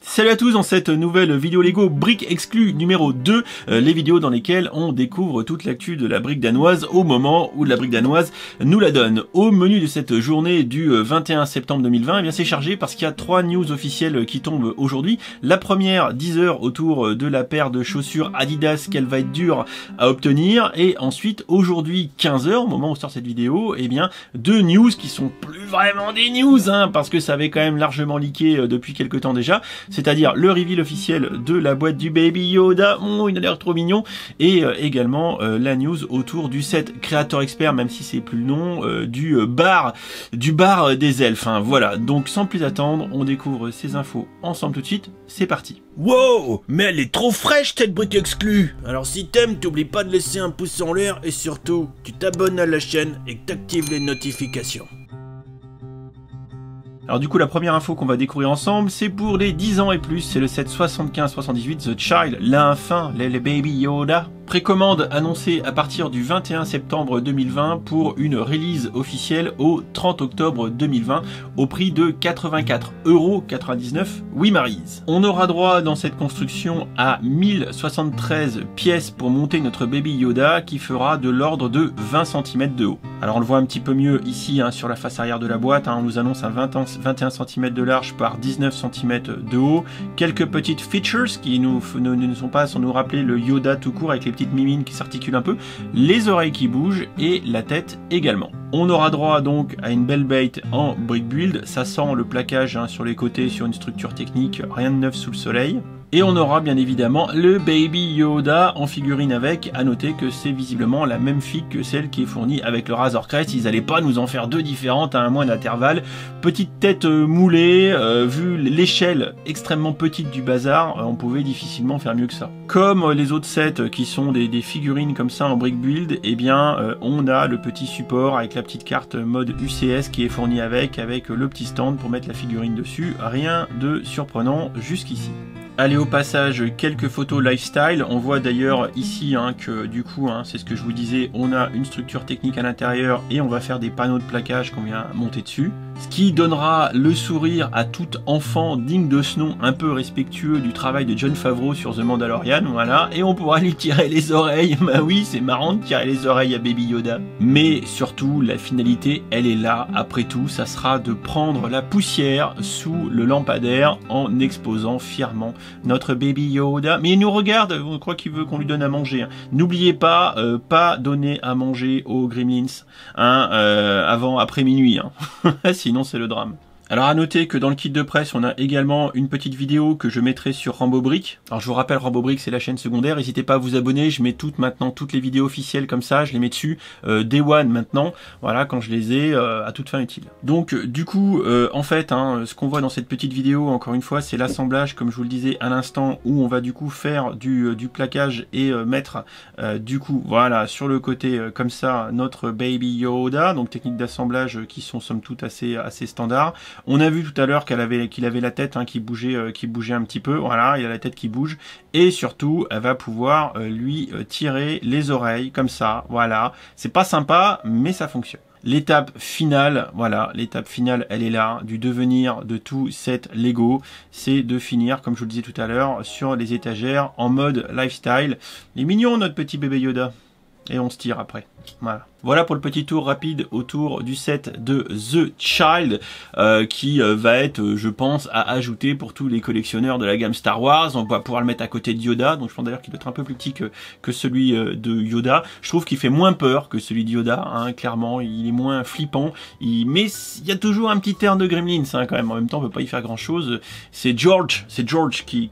Salut à tous dans cette nouvelle vidéo Lego brique exclue numéro 2, les vidéos dans lesquelles on découvre toute l'actu de la brique danoise au moment où la brique danoise nous la donne. Au menu de cette journée du 21 septembre 2020, eh bien c'est chargé parce qu'il y a 3 news officielles qui tombent aujourd'hui. La première, 10 h autour de la paire de chaussures Adidas qu'elle va être dure à obtenir, et ensuite aujourd'hui 15 h au moment où sort cette vidéo, eh bien 2 news qui sont plus vraiment des news, parce que ça avait quand même largement leaké depuis quelques temps déjà. C'est-à-dire le reveal officiel de la boîte du Baby Yoda, il a l'air trop mignon, et également la news autour du set créateur expert, même si c'est plus le nom, du bar des elfes. Voilà, donc sans plus attendre, on découvre ces infos ensemble tout de suite, c'est parti. Wow, mais elle est trop fraîche cette brique exclue. Alors si t'aimes, t'oublies pas de laisser un pouce en l'air et surtout, tu t'abonnes à la chaîne et que t'actives les notifications. Alors du coup la première info qu'on va découvrir ensemble, c'est pour les 10 ans et plus, c'est le set 75-78 The Child, l'enfant, le Baby Yoda. Précommande annoncée à partir du 21 septembre 2020 pour une release officielle au 30 octobre 2020 au prix de 84,99 €. Oui Maryse. On aura droit dans cette construction à 1073 pièces pour monter notre Baby Yoda qui fera de l'ordre de 20 cm de haut. Alors on le voit un petit peu mieux ici sur la face arrière de la boîte, on nous annonce un 21 cm de large par 19 cm de haut. Quelques petites features qui ne sont pas sans nous rappeler le Yoda tout court avec les petites mimines qui s'articulent un peu, les oreilles qui bougent et la tête également. On aura droit donc à une belle bait en brick build, ça sent le plaquage sur les côtés sur une structure technique, rien de neuf sous le soleil. Et on aura bien évidemment le Baby Yoda en figurine avec, à noter que c'est visiblement la même figue que celle qui est fournie avec le Razor Crest, ils n'allaient pas nous en faire deux différentes à un mois d'intervalle. Petite tête moulée, vu l'échelle extrêmement petite du bazar, on pouvait difficilement faire mieux que ça. Comme les autres sets qui sont des figurines comme ça en brick build, eh bien on a le petit support avec la petite carte mode UCS qui est fournie avec le petit stand pour mettre la figurine dessus, rien de surprenant jusqu'ici. Allez, au passage, quelques photos lifestyle. On voit d'ailleurs ici que du coup, c'est ce que je vous disais, on a une structure technique à l'intérieur et on va faire des panneaux de plaquage qu'on vient monter dessus. Ce qui donnera le sourire à tout enfant digne de ce nom, un peu respectueux du travail de Jon Favreau sur The Mandalorian, voilà. Et on pourra lui tirer les oreilles. Bah oui, c'est marrant de tirer les oreilles à Baby Yoda. Mais surtout, la finalité, elle est là. Après tout, ça sera de prendre la poussière sous le lampadaire en exposant fièrement notre Baby Yoda. Mais il nous regarde, on croit qu'il veut qu'on lui donne à manger. N'oubliez pas, pas donner à manger aux Gremlins après minuit. Sinon c'est le drame. Alors à noter que dans le kit de presse, on a également une petite vidéo que je mettrai sur Rambo Brick. Alors je vous rappelle, Rambo Brick c'est la chaîne secondaire, n'hésitez pas à vous abonner, je mets toutes les vidéos officielles comme ça, je les mets dessus, Day One maintenant, voilà, quand je les ai à toute fin utile. Donc du coup, en fait, ce qu'on voit dans cette petite vidéo, encore une fois, c'est l'assemblage, comme je vous le disais à l'instant, où on va du coup faire du plaquage et mettre du coup, voilà, sur le côté comme ça, notre Baby Yoda, donc technique d'assemblage qui sont somme toute assez standards. On a vu tout à l'heure qu'il avait la tête qui bougeait un petit peu. Voilà, il y a la tête qui bouge. Et surtout, elle va pouvoir lui tirer les oreilles comme ça. Voilà, c'est pas sympa, mais ça fonctionne. L'étape finale, voilà, l'étape finale, elle est là, du devenir de tout cet Lego, c'est de finir, comme je vous le disais tout à l'heure, sur les étagères en mode lifestyle. Il est mignon notre petit bébé Yoda. Et on se tire après. Voilà pour le petit tour rapide autour du set de The Child qui va être, je pense, à ajouter pour tous les collectionneurs de la gamme Star Wars. On va pouvoir le mettre à côté de Yoda, donc je pense d'ailleurs qu'il doit être un peu plus petit que celui de Yoda. Je trouve qu'il fait moins peur que celui de Yoda, clairement, il est moins flippant. Mais il y a toujours un petit air de Gremlins quand même. En même temps, on peut pas y faire grand chose. C'est George qui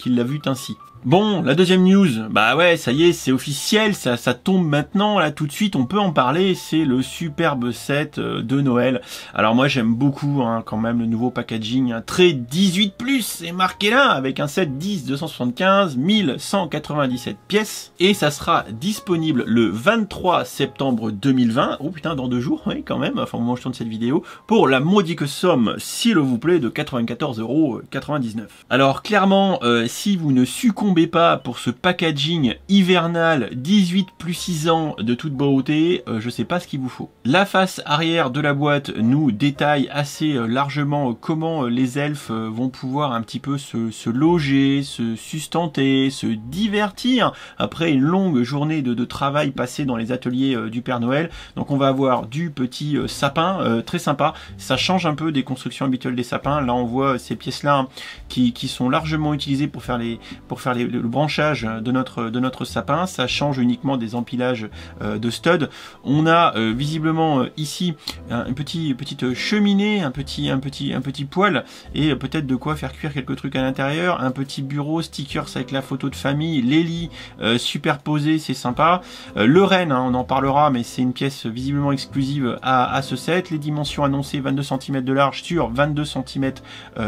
l'a vu ainsi. Bon, la deuxième news, bah ouais, ça y est, c'est officiel, ça tombe maintenant, là tout de suite, on peut en parler, c'est le superbe set de Noël. Alors moi j'aime beaucoup quand même le nouveau packaging, très 18+, c'est marqué là, avec un set 10 275, 1197 pièces, et ça sera disponible le 23 septembre 2020, oh putain, dans 2 jours, oui quand même, enfin au moment où je tourne cette vidéo, pour la modique somme, s'il vous plaît, de 94,99 €. Alors clairement, si vous ne succombez pas pour ce packaging hivernal 18+6 ans de toute beauté, qualité, je sais pas ce qu'il vous faut. La face arrière de la boîte nous détaille assez largement comment les elfes vont pouvoir un petit peu se loger, se sustenter, se divertir après une longue journée de travail passée dans les ateliers du Père Noël. Donc on va avoir du petit sapin très sympa. Ça change un peu des constructions habituelles des sapins. Là on voit ces pièces-là qui sont largement utilisées pour faire le branchage de notre sapin. Ça change uniquement des empilages de studs. On a visiblement ici une petite cheminée, un petit poêle et peut-être de quoi faire cuire quelques trucs à l'intérieur. Un petit bureau, stickers avec la photo de famille, les lits superposés, c'est sympa. Le renne, on en parlera, mais c'est une pièce visiblement exclusive à ce set. Les dimensions annoncées, 22 cm de large sur 22 cm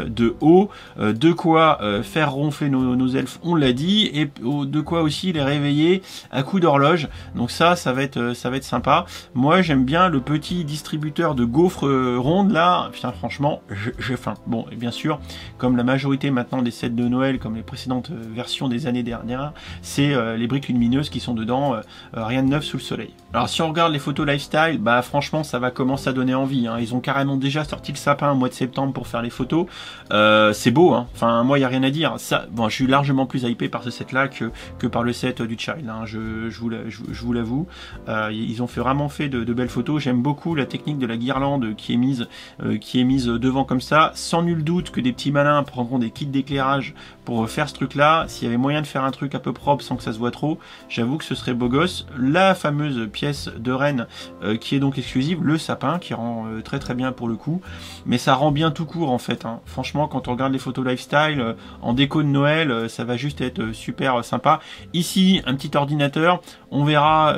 de haut. De quoi faire ronfler nos elfes, on l'a dit, et de quoi aussi les réveiller à coup d'horloge. Donc ça va être sympa. Moi j'aime bien le petit distributeur de gaufres rondes là. Putain, franchement j'ai faim. Bon, et bien sûr, comme la majorité maintenant des sets de Noël, comme les précédentes versions des années dernières, c'est les briques lumineuses qui sont dedans. Rien de neuf sous le soleil. Alors si on regarde les photos lifestyle, bah franchement ça va commencer à donner envie, hein. Ils ont carrément déjà sorti le sapin au mois de septembre pour faire les photos. C'est beau, hein. Enfin moi il n'y a rien à dire. Ça, bon, je suis largement plus hypé par ce set là que par le set du Child, hein. Je vous l'avoue. Ils ont vraiment fait de belles photos. J'aime beaucoup la technique de la guirlande qui est mise devant comme ça. Sans nul doute que des petits malins prendront des kits d'éclairage pour faire ce truc là. S'il y avait moyen de faire un truc un peu propre sans que ça se voit trop, j'avoue que ce serait beau gosse. La fameuse pièce de reine qui est donc exclusive, le sapin qui rend très très bien pour le coup, mais ça rend bien tout court en fait, hein. Franchement quand on regarde les photos lifestyle en déco de Noël, ça va juste être super sympa. Ici un petit ordinateur, on verra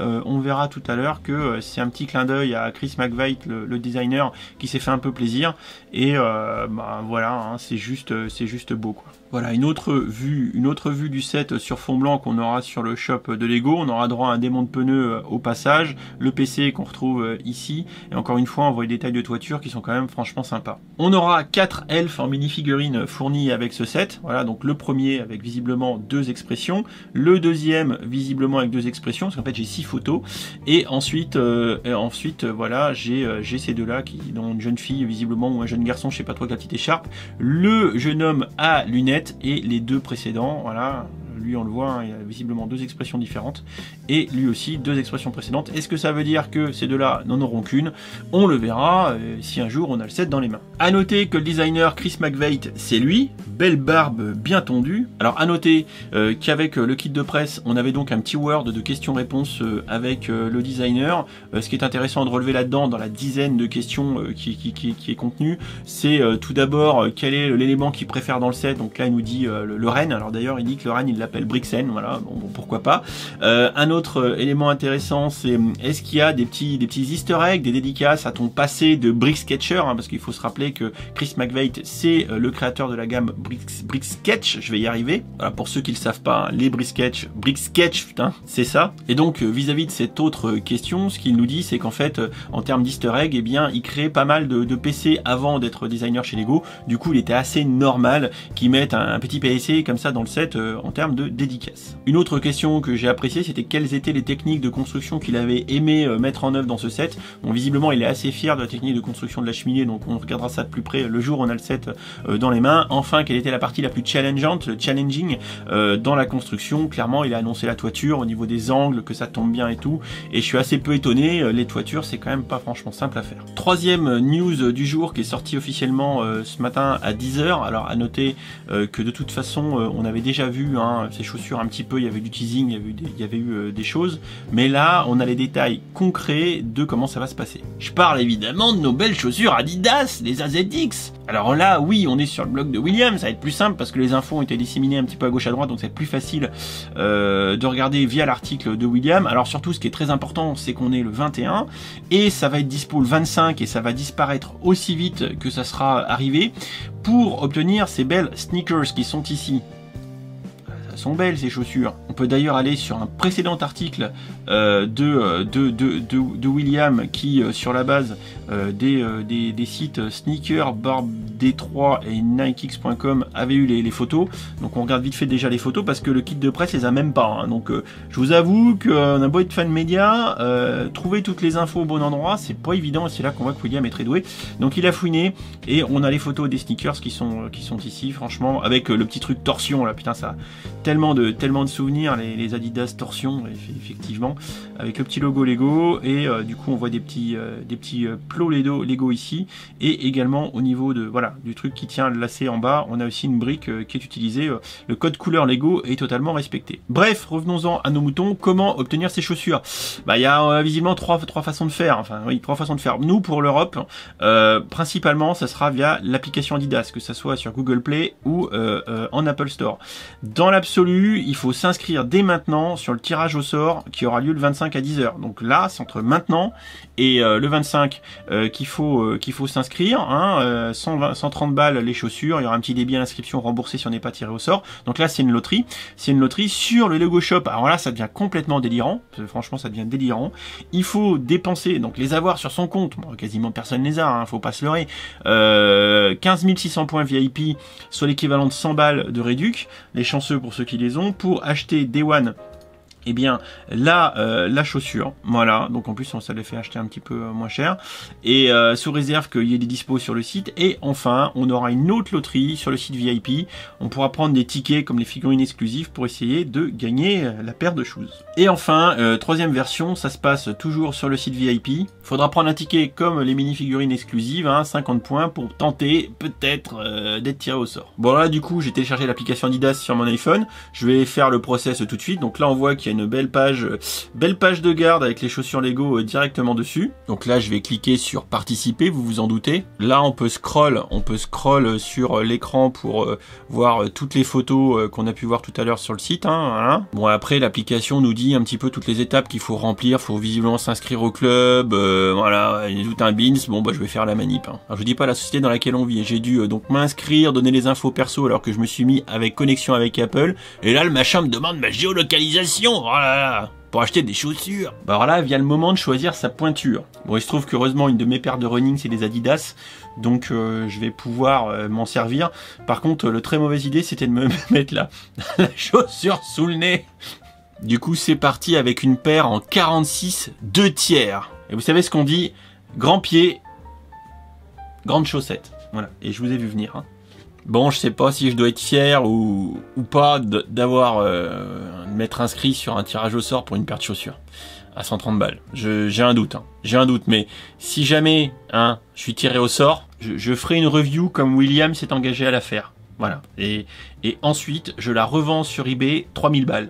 tout à l'heure que c'est un petit clin d'œil à Chris McVight, le designer, qui s'est fait un peu plaisir, et voilà, hein, c'est juste beau quoi. Voilà, une autre vue du set sur fond blanc qu'on aura sur le shop de Lego. On aura droit à un démon de pneus au passage, le PC qu'on retrouve ici, et encore une fois on voit les détails de toiture qui sont quand même franchement sympas. On aura 4 elfes en mini-figurines fournis avec ce set. Voilà, donc le premier avec visiblement 2 expressions, le deuxième visiblement avec 2 expressions, parce qu'en fait j'ai 6 photos, et ensuite voilà, j'ai ces deux-là dont une jeune fille visiblement ou un jeune garçon, je sais pas trop, avec la petite écharpe, le jeune homme à lunettes, et les deux précédents, voilà. Lui on le voit, hein, il a visiblement 2 expressions différentes, et lui aussi 2 expressions précédentes. Est-ce que ça veut dire que ces deux-là n'en auront qu'une? On le verra si un jour on a le set dans les mains. A noter que le designer Chris McVight, c'est lui, belle barbe bien tondue. Alors à noter qu'avec le kit de presse, on avait donc un petit Word de questions-réponses avec le designer. Ce qui est intéressant de relever là-dedans, dans la dizaine de questions qui est contenu, c'est tout d'abord quel est l'élément qu'il préfère dans le set. Donc là il nous dit le renne. Alors d'ailleurs il dit que le renne il l'appelle Brixen, voilà, bon, pourquoi pas. Un autre élément intéressant, c'est est-ce qu'il y a des petits easter eggs, des dédicaces à ton passé de Bricksketcher, hein, parce qu'il faut se rappeler que Chris McVight, c'est le créateur de la gamme Bricksketch, je vais y arriver. Voilà, pour ceux qui le savent pas, hein, les Bricksketch, putain, c'est ça. Et donc vis-à-vis de cette autre question, ce qu'il nous dit, c'est qu'en fait, en termes d'easter egg, eh bien, il crée pas mal de PC avant d'être designer chez Lego. Du coup, il était assez normal qu'ils mettent un petit PC comme ça dans le set en termes de dédicace. Une autre question que j'ai appréciée, c'était quelles étaient les techniques de construction qu'il avait aimé mettre en œuvre dans ce set. Bon, visiblement il est assez fier de la technique de construction de la cheminée, donc on regardera ça de plus près le jour où on a le set dans les mains. Enfin, quelle était la partie la plus challengeante, le challenging dans la construction? Clairement il a annoncé la toiture au niveau des angles, que ça tombe bien et tout, et je suis assez peu étonné, les toitures c'est quand même pas franchement simple à faire. Troisième news du jour qui est sortie officiellement ce matin à 10h. Alors à noter que de toute façon on avait déjà vu, hein, ces chaussures un petit peu, il y avait du teasing, il y avait eu des choses, mais là on a les détails concrets de comment ça va se passer. Je parle évidemment de nos belles chaussures Adidas, les AZX. Alors là oui, on est sur le blog de William, ça va être plus simple parce que les infos ont été disséminées un petit peu à gauche à droite, donc c'est plus facile de regarder via l'article de William. Alors surtout ce qui est très important, c'est qu'on est le 21 et ça va être dispo le 25 et ça va disparaître aussi vite que ça sera arrivé. Pour obtenir ces belles sneakers qui sont ici, sont belles ces chaussures. On peut d'ailleurs aller sur un précédent article de William qui, sur la base des sites Sneaker, Barbe Détroit et NikeX.com avait eu les photos. Donc on regarde vite fait déjà les photos parce que le kit de presse les a même pas. Hein. Donc je vous avoue qu'on a beau être fan média, trouver toutes les infos au bon endroit, c'est pas évident et c'est là qu'on voit que William est très doué. Donc il a fouiné et on a les photos des sneakers qui sont ici, franchement, avec le petit truc torsion là, putain ça a tellement de souvenirs, les Adidas torsion, effectivement, avec le petit logo Lego et du coup on voit des petits plots Lego ici et également au niveau de voilà du truc qui tient le lacet en bas, on a aussi une brique qui est utilisée, le code couleur Lego est totalement respecté. Bref, revenons-en à nos moutons. Comment obtenir ces chaussures? Bah il y a visiblement trois façons de faire, enfin oui, trois façons de faire. Nous pour l'Europe, principalement ça sera via l'application Adidas, que ça soit sur Google Play ou en Apple Store. Dans l'absolu, il faut s'inscrire dès maintenant sur le tirage au sort qui aura lieu le 25 à 10h. Donc là, c'est entre maintenant et le 25 qu'il faut s'inscrire, hein, 130 balles les chaussures, il y aura un petit débit à l'inscription remboursé si on n'est pas tiré au sort. Donc là c'est une loterie sur le Lego Shop. Alors là ça devient complètement délirant, franchement ça devient délirant. Il faut dépenser, donc les avoir sur son compte, bon, quasiment personne les a, hein, faut pas se leurrer, 15 600 points VIP, soit l'équivalent de 100 balles de réduc, les chanceux pour ceux qui les ont, pour acheter Day One. Eh bien, la chaussure, voilà, donc en plus ça les fait acheter un petit peu moins cher, et sous réserve qu'il y ait des dispos sur le site, et enfin, on aura une autre loterie sur le site VIP, on pourra prendre des tickets comme les figurines exclusives pour essayer de gagner la paire de shoes. Et enfin, troisième version, ça se passe toujours sur le site VIP, faudra prendre un ticket comme les mini-figurines exclusives, hein, 50 points pour tenter peut-être d'être tiré au sort. Bon là du coup, j'ai téléchargé l'application Adidas sur mon iPhone, je vais faire le process tout de suite, donc là on voit qu'il y a une belle page de garde avec les chaussures Lego directement dessus. Donc là je vais cliquer sur participer, vous vous en doutez. Là on peut scroll sur l'écran pour voir toutes les photos qu'on a pu voir tout à l'heure sur le site, hein, voilà. Bon après l'application nous dit un petit peu toutes les étapes qu'il faut remplir, faut visiblement s'inscrire au club, voilà, il y a tout un bins, bon bah je vais faire la manip. Hein. Alors je vous dis pas la société dans laquelle on vit, j'ai dû donc m'inscrire, donner les infos perso alors que je me suis mis avec connexion avec Apple, et là le machin me demande ma géolocalisation. Voilà, pour acheter des chaussures. Bah alors là vient le moment de choisir sa pointure. Bon il se trouve qu'heureusement une de mes paires de running c'est des Adidas, donc je vais pouvoir m'en servir. Par contre le très mauvaise idée c'était de me mettre la chaussure sous le nez. Du coup c'est parti avec une paire en 46 2/3. Et vous savez ce qu'on dit, grand pied, grande chaussette. Voilà, et je vous ai vu venir, hein. Bon, je sais pas si je dois être fier ou pas d'avoir m'être inscrit sur un tirage au sort pour une paire de chaussures à 130 balles. J'ai un doute, hein. J'ai un doute, mais si jamais hein, je suis tiré au sort, je ferai une review comme William s'est engagé à la faire. Voilà. Et ensuite, je la revends sur eBay 3000 balles.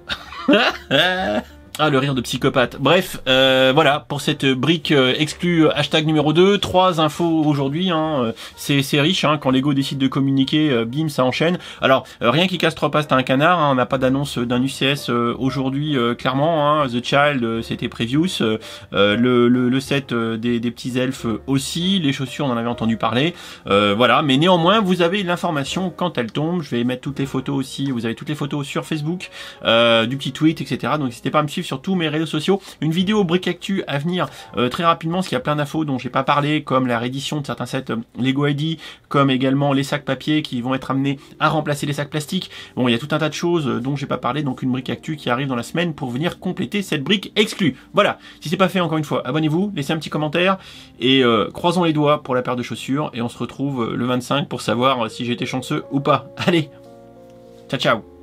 Ah, le rire de psychopathe. Bref, voilà, pour cette brique exclue hashtag numéro 2, 3 infos aujourd'hui, hein, c'est riche, hein, quand Lego décide de communiquer, bim, ça enchaîne. Alors, rien qui casse 3 pattes à un canard, hein, on n'a pas d'annonce d'un UCS aujourd'hui, clairement, hein, The Child, c'était Previews, le set des petits elfes aussi, les chaussures, on en avait entendu parler, voilà, mais néanmoins, vous avez l'information quand elle tombe, je vais mettre toutes les photos aussi, vous avez toutes les photos sur Facebook, du petit tweet, etc., donc n'hésitez pas à me suivre sur tous mes réseaux sociaux. Une vidéo Brick Actu à venir très rapidement, parce qu'il y a plein d'infos dont j'ai pas parlé, comme la réédition de certains sets Lego ID, comme également les sacs papier qui vont être amenés à remplacer les sacs plastiques. Bon, il y a tout un tas de choses dont j'ai pas parlé, donc une Brick Actu qui arrive dans la semaine pour venir compléter cette brique exclue. Voilà, si c'est pas fait encore une fois, abonnez-vous, laissez un petit commentaire et croisons les doigts pour la paire de chaussures et on se retrouve le 25 pour savoir si j'ai été chanceux ou pas. Allez, ciao ciao.